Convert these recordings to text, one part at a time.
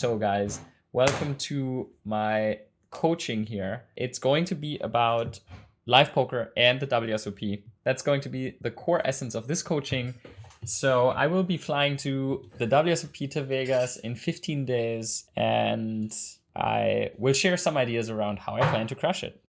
So guys, welcome to my coaching here. It's going to be about live poker and the WSOP. That's going to be the core essence of this coaching. So I will be flying to the WSOP to Vegas in 15 days, and I will share some ideas around how I plan to crush it.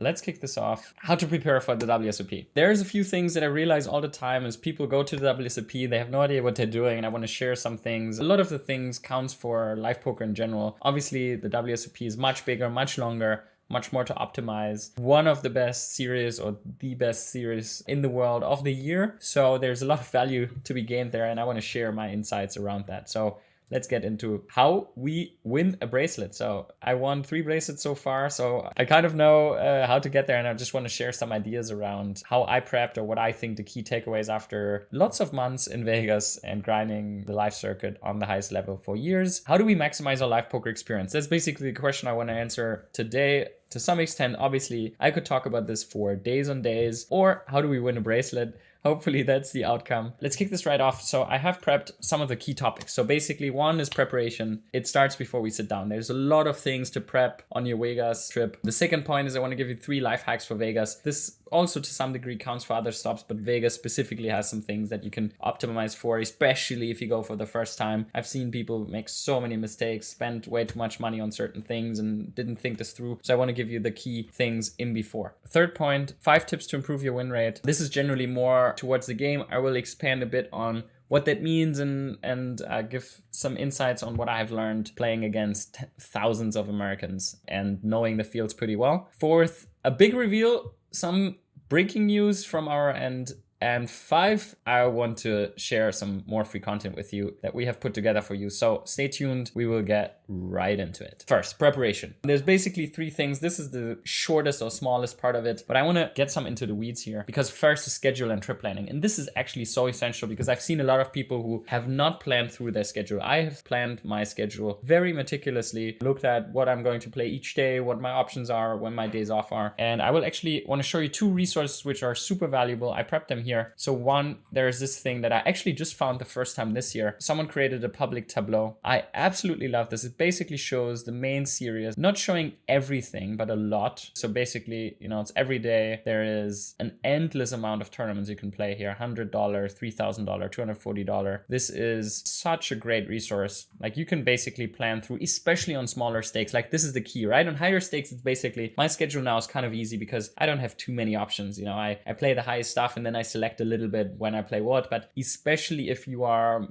Let's kick this off. How to prepare for the WSOP. There's a few things that I realize all the time as people go to the WSOP, they have no idea what they're doing, and I want to share some things. A lot of the things counts for live poker in general. Obviously, the WSOP is much bigger, much longer, much more to optimize. One of the best series or the best series in the world of the year. So there's a lot of value to be gained there, and I want to share my insights around that. So let's get into how we win a bracelet. So I won 3 bracelets so far, so I kind of know how to get there, and I just want to share some ideas around how I prepped or what I think the key takeaways after lots of months in Vegas and grinding the live circuit on the highest level for years. How do we maximize our live poker experience? That's basically the question I want to answer today. To some extent, obviously, I could talk about this for days on days, or how do we win a bracelet? Hopefully that's the outcome. Let's kick this right off. So I have prepped some of the key topics. So basically, one is preparation. It starts before we sit down. There's a lot of things to prep on your Vegas trip. The second point is I want to give you 3 life hacks for Vegas. This also to some degree counts for other stops, but Vegas specifically has some things that you can optimize for, especially if you go for the first time. I've seen people make so many mistakes, spend way too much money on certain things and didn't think this through. So I want to give you the key things in before. Third point, 5 tips to improve your win rate. This is generally more towards the game. I will expand a bit on what that means and give some insights on what I've learned playing against thousands of Americans and knowing the fields pretty well. Fourth, a big reveal, some breaking news from our end. And 5, I want to share some more free content with you that we have put together for you. So stay tuned. We will get right into it. First, preparation. There's basically 3 things. This is the shortest or smallest part of it, but I want to get some into the weeds here because first is schedule and trip planning. And this is actually so essential because I've seen a lot of people who have not planned through their schedule. I have planned my schedule very meticulously, looked at what I'm going to play each day, what my options are, when my days off are. And I will actually want to show you 2 resources which are super valuable. I prepped them here. So one, there's this thing that I actually just found the first time this year. Someone created a public tableau. I absolutely love this. It basically shows the main series, not showing everything, but a lot. So basically, it's every day. There is an endless amount of tournaments you can play here. $100, $3,000, $240. This is such a great resource. Like you can basically plan through, especially on smaller stakes. Like this is the key, right? On higher stakes, it's basically, my schedule now is kind of easy because I don't have too many options. I play the highest stuff and then I select a little bit when I play what, but especially if you are,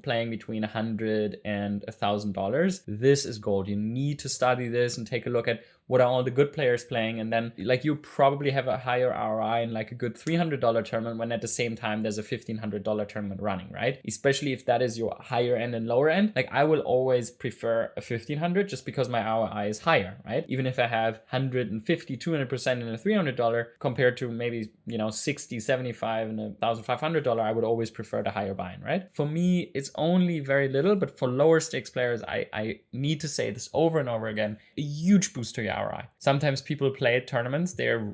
playing between $100 and $1,000, this is gold. You need to study this and take a look at what are all the good players playing, and then you probably have a higher ROI in a good $300 tournament when at the same time there's a $1,500 tournament running, right? Especially if that is your higher end and lower end. I will always prefer a 1,500 just because my ROI is higher, right? Even if I have 150, 200% in a $300 compared to maybe 60, 75 and a $1,500, I would always prefer the higher buy-in, right? For me, it's only very little, but for lower stakes players, I need to say this over and over again, a huge boost to your ROI. Sometimes people play at tournaments, they're,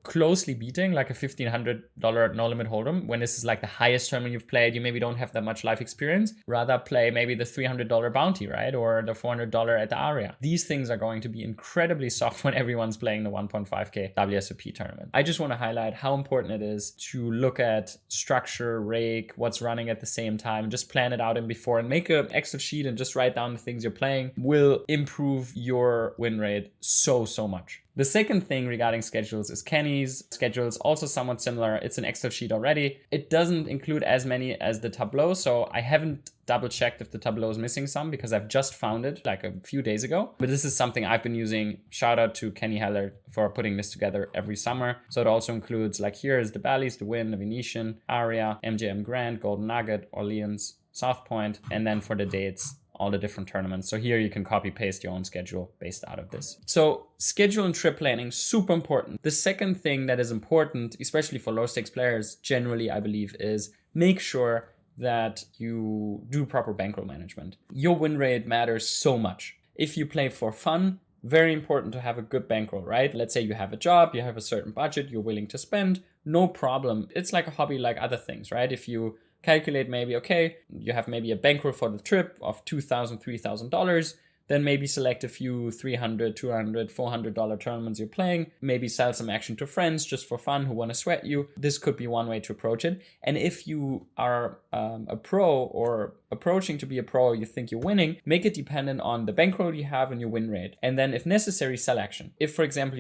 closely beating like a $1,500 no limit hold'em. When this is the highest tournament you've played, you maybe don't have that much life experience. Rather play maybe the $300 bounty, right? Or the $400 at the Aria. These things are going to be incredibly soft when everyone's playing the 1.5K WSOP tournament. I just want to highlight how important it is to look at structure, rake, what's running at the same time, just plan it out in before and make an Excel sheet and just write down the things you're playing will improve your win rate so much. The second thing regarding schedules is Kenny's schedules, also somewhat similar. It's an Excel sheet already. It doesn't include as many as the Tableau, so I haven't double checked if the Tableau is missing some because I've just found it a few days ago. But this is something I've been using. Shout out to Kenny Heller for putting this together every summer. So it also includes here is the Bally's, the Wynn, the Venetian, Aria, MGM Grand, Golden Nugget, Orleans, South Point, and then for the dates, all the different tournaments. So here you can copy paste your own schedule based out of this. So schedule and trip planning, super important. The second thing that is important, especially for low stakes players, generally, I believe, is make sure that you do proper bankroll management. Your win rate matters so much. If you play for fun, very important to have a good bankroll, right? Let's say you have a job, you have a certain budget you're willing to spend, no problem. It's like a hobby like other things, right? If you calculate maybe, okay, you have maybe a bankroll for the trip of $2,000, $3,000. Then maybe select a few $300, $200, $400 tournaments you're playing. Maybe sell some action to friends just for fun who want to sweat you. This could be one way to approach it. And if you are a pro or approaching to be a pro, or you think you're winning, make it dependent on the bankroll you have and your win rate. And then if necessary, sell action. If, for example,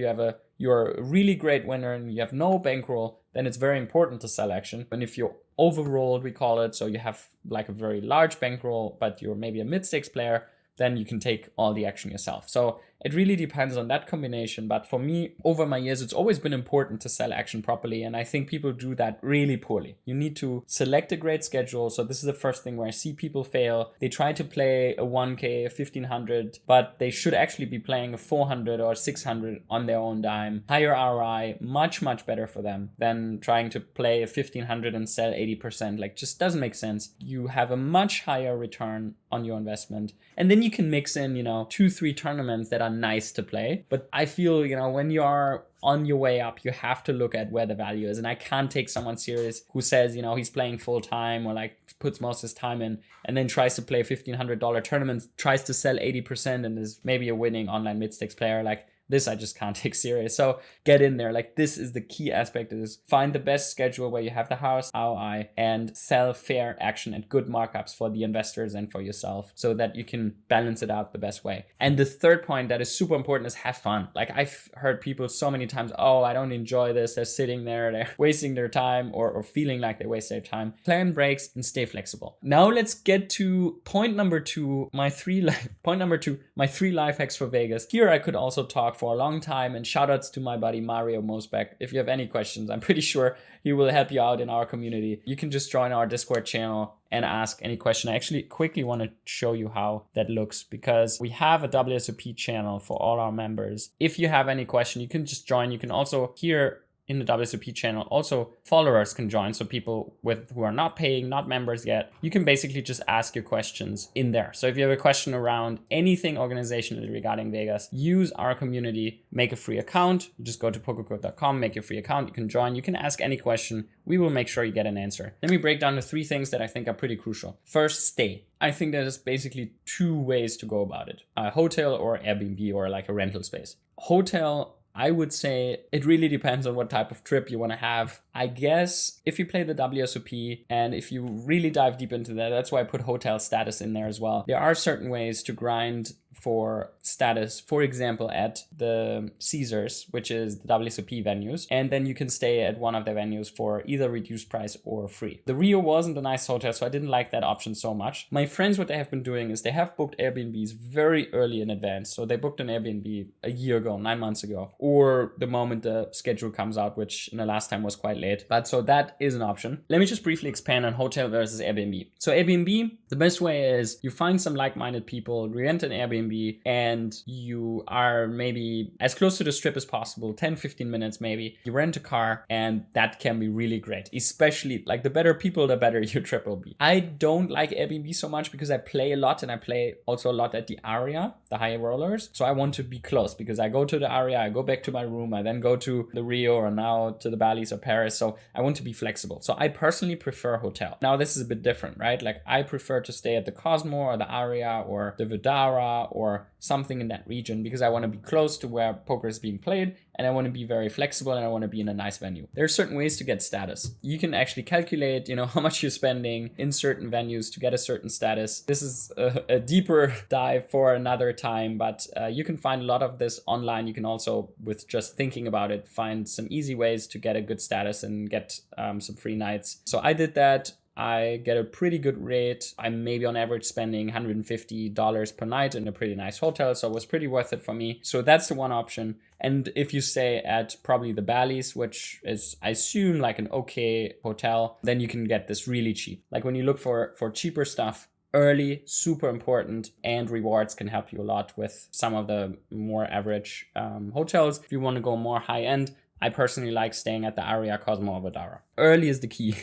you're a really great winner and you have no bankroll, then it's very important to sell action. And if you're overrolled, we call it, so you have like a very large bankroll, but you're maybe a mid-stakes player, then you can take all the action yourself. So it really depends on that combination. But for me, over my years, it's always been important to sell action properly. And I think people do that really poorly. You need to select a great schedule. So this is the first thing where I see people fail. They try to play a 1K, a 1500, but they should actually be playing a 400 or 600 on their own dime. Higher ROI, much, much better for them than trying to play a 1500 and sell 80%. Like, just doesn't make sense. You have a much higher return on your investment. And then you can mix in, 2-3 tournaments that are nice to play. But I feel, when you are on your way up, you have to look at where the value is. And I can't take someone serious who says, he's playing full time or like puts most of his time in and then tries to play $1,500 tournaments, tries to sell 80% and is maybe a winning online mid-stakes player. Like, this I just can't take serious. So get in there. Like, this is the key aspect, is find the best schedule where you have the highest ROI and sell fair action at good markups for the investors and for yourself so that you can balance it out the best way. And the third point that is super important is have fun. Like, I've heard people so many times, oh, I don't enjoy this. They're sitting there, they're wasting their time or feeling like they waste their time. Plan breaks and stay flexible. Now let's get to point number two, my three life hacks for Vegas. Here I could also talk for a long time, and shout outs to my buddy Mario Mosbeck. If you have any questions, I'm pretty sure he will help you out in our community. You can just join our Discord channel and ask any question. I actually quickly want to show you how that looks, because we have a WSOP channel for all our members. If you have any question, you can just join. You can also here in the WSOP channel, also followers can join. So people who are not paying, not members yet, you can basically just ask your questions in there. So if you have a question around anything organizationally regarding Vegas, use our community, make a free account. You just go to pokercode.com, make your free account. You can join, you can ask any question. We will make sure you get an answer. Let me break down the 3 things that I think are pretty crucial. First, stay. I think there's basically 2 ways to go about it. A hotel or Airbnb or like a rental space. Hotel, I would say it really depends on what type of trip you want to have. I guess if you play the WSOP and if you really dive deep into that, that's why I put hotel status in there as well. There are certain ways to grind for status, for example, at the Caesars, which is the WSOP venues, and then you can stay at one of the venues for either reduced price or free. The Rio wasn't a nice hotel, so I didn't like that option so much. My friends, what they have been doing is they have booked Airbnbs very early in advance. So they booked an Airbnb a year ago, 9 months ago, or the moment the schedule comes out, which in the last time was quite late. But so that is an option. Let me just briefly expand on hotel versus Airbnb. So Airbnb, the best way is you find some like-minded people, rent an Airbnb, and you are maybe as close to the strip as possible, 10-15 minutes maybe. You rent a car, and that can be really great. Especially, like, the better people, the better your trip will be. I don't like Airbnb so much because I play a lot, and I play also a lot at the Aria, the high rollers. So I want to be close because I go to the Aria, I go back to my room, I then go to the Rio or now to the Bally's or Paris. So I want to be flexible. So I personally prefer hotel. Now this is a bit different, right? Like, I prefer to stay at the Cosmo or the Aria or the Vidara or something in that region because I want to be close to where poker is being played, and I want to be very flexible, and I want to be in a nice venue. There are certain ways to get status. You can actually calculate, how much you're spending in certain venues to get a certain status. This is a deeper dive for another time, but you can find a lot of this online. You can also, with just thinking about it, find some easy ways to get a good status and get some free nights. So I did that. I get a pretty good rate. I'm maybe on average spending $150 per night in a pretty nice hotel, so it was pretty worth it for me. So that's the one option. And if you stay at probably the Bally's, which is, I assume, like an okay hotel, then you can get this really cheap. Like, when you look for cheaper stuff, early, super important, and rewards can help you a lot with some of the more average hotels. If you want to go more high end, I personally like staying at the Aria, Cosmo, or Vidara. Early is the key.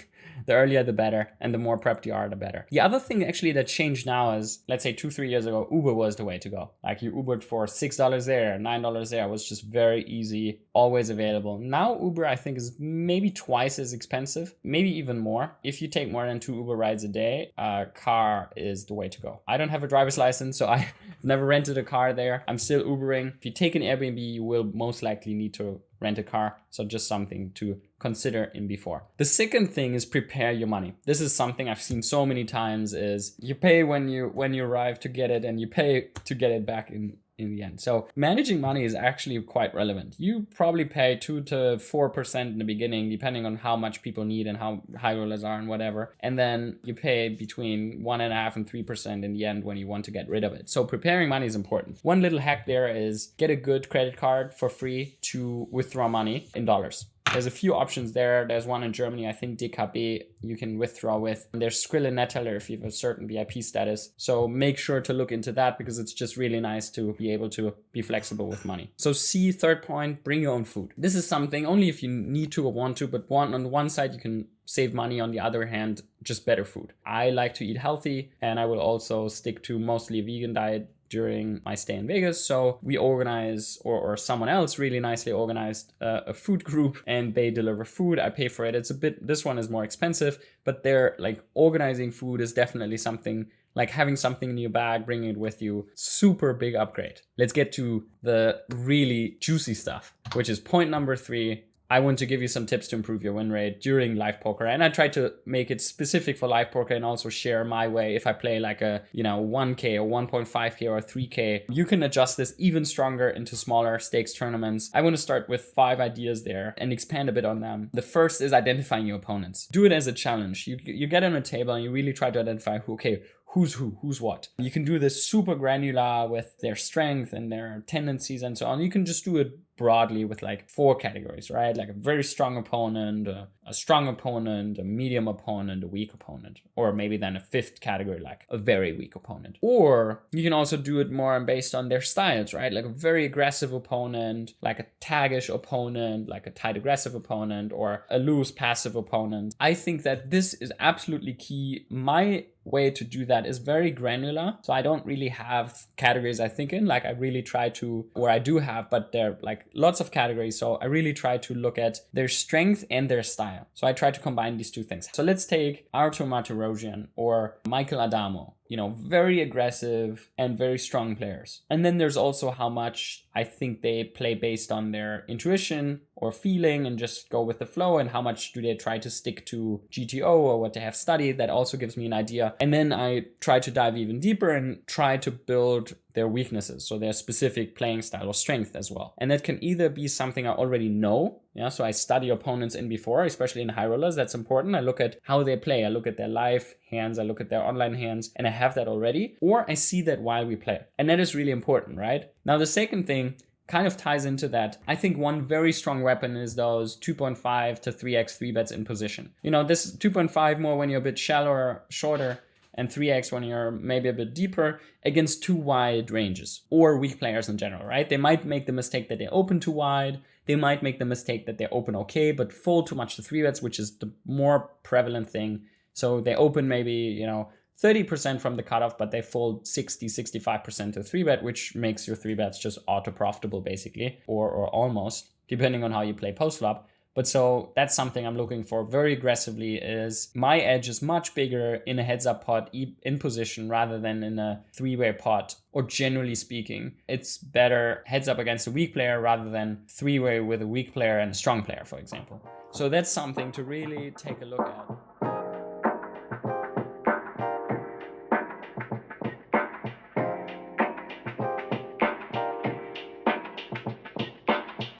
The earlier, the better. And the more prepped you are, the better. The other thing actually that changed now is, let's say 2-3 years ago, Uber was the way to go. Like you Ubered for $6 there, $9 there. It was just very easy, always available. Now Uber, I think, is maybe twice as expensive, maybe even more. If you take more than 2 Uber rides a day, a car is the way to go. I don't have a driver's license, so I've never rented a car there. I'm still Ubering. If you take an Airbnb, you will most likely need to rent a car. So just something to consider in before. The second thing is prepare your money. This is something I've seen so many times is you pay when you arrive to get it, and you pay to get it back in the end. So managing money is actually quite relevant. You probably pay 2 to 4% in the beginning, depending on how much people need and how high rollers are and whatever. And then you pay between 1.5% and 3% in the end when you want to get rid of it. So preparing money is important. One little hack there is get a good credit card for free to withdraw money in dollars. There's a few options there. There's one in Germany, I think DKB, you can withdraw with. And there's Skrill and Neteller if you have a certain VIP status. So make sure to look into that because it's just really nice to be able to be flexible with money. So third point, bring your own food. This is something only if you need to or want to, but on one side you can save money, on the other hand, just better food. I like to eat healthy, and I will also stick to mostly a vegan diet during my stay in Vegas. So we organize, or someone else really nicely organized a food group, and they deliver food. I pay for it. This one is more expensive, but they're like organizing food is definitely something, like having something in your bag, bringing it with you, super big upgrade. Let's get to the really juicy stuff, which is point number 3. I want to give you some tips to improve your win rate during live poker. And I try to make it specific for live poker and also share my way. If I play like a, 1K or 1.5K or 3K, you can adjust this even stronger into smaller stakes tournaments. I want to start with 5 ideas there and expand a bit on them. The first is identifying your opponents. Do it as a challenge. You get on a table and you really try to identify who's what. You can do this super granular with their strength and their tendencies and so on. You can just do it broadly with like 4 categories, right? Like a very strong opponent, a strong opponent, a medium opponent, a weak opponent, or maybe then a 5th category, like a very weak opponent. Or you can also do it more based on their styles, right? Like a very aggressive opponent, like a taggish opponent, like a tight aggressive opponent, or a loose passive opponent. I think that this is absolutely key. My way to do that is very granular. So I don't really have categories I think in, like I really try to, or I do have, but they're like lots of categories. So I really try to look at their strength and their style. So I try to combine these 2 things. So let's take Artur Martirosyan or Michael Adamo. Very aggressive and very strong players. And then there's also how much I think they play based on their intuition or feeling and just go with the flow, and how much do they try to stick to GTO or what they have studied. That also gives me an idea. And then I try to dive even deeper and try to build their weaknesses, so their specific playing style or strength as well. And that can either be something I already know, so I study opponents in before, especially in high rollers. That's important. I look at how they play. I look at their live hands. I look at their online hands, and I have that already. Or I see that while we play. And that is really important, right? Now, the second thing kind of ties into that. I think one very strong weapon is those 2.5 to 3x 3-bets in position. This 2.5 more when you're a bit shallower, shorter, and 3x when you're maybe a bit deeper against too wide ranges or weak players in general, right? They might make the mistake that they open too wide. They might make the mistake that they open okay, but fold too much to 3-bets, which is the more prevalent thing. So they open maybe, 30% from the cutoff, but they fold 60-65% to 3-bet, which makes your 3-bets just auto-profitable basically, or almost, depending on how you play post-flop. But so that's something I'm looking for very aggressively, is my edge is much bigger in a heads-up pot in position rather than in a 3-way pot. Or generally speaking, it's better heads-up against a weak player rather than 3-way with a weak player and a strong player, for example. So that's something to really take a look at.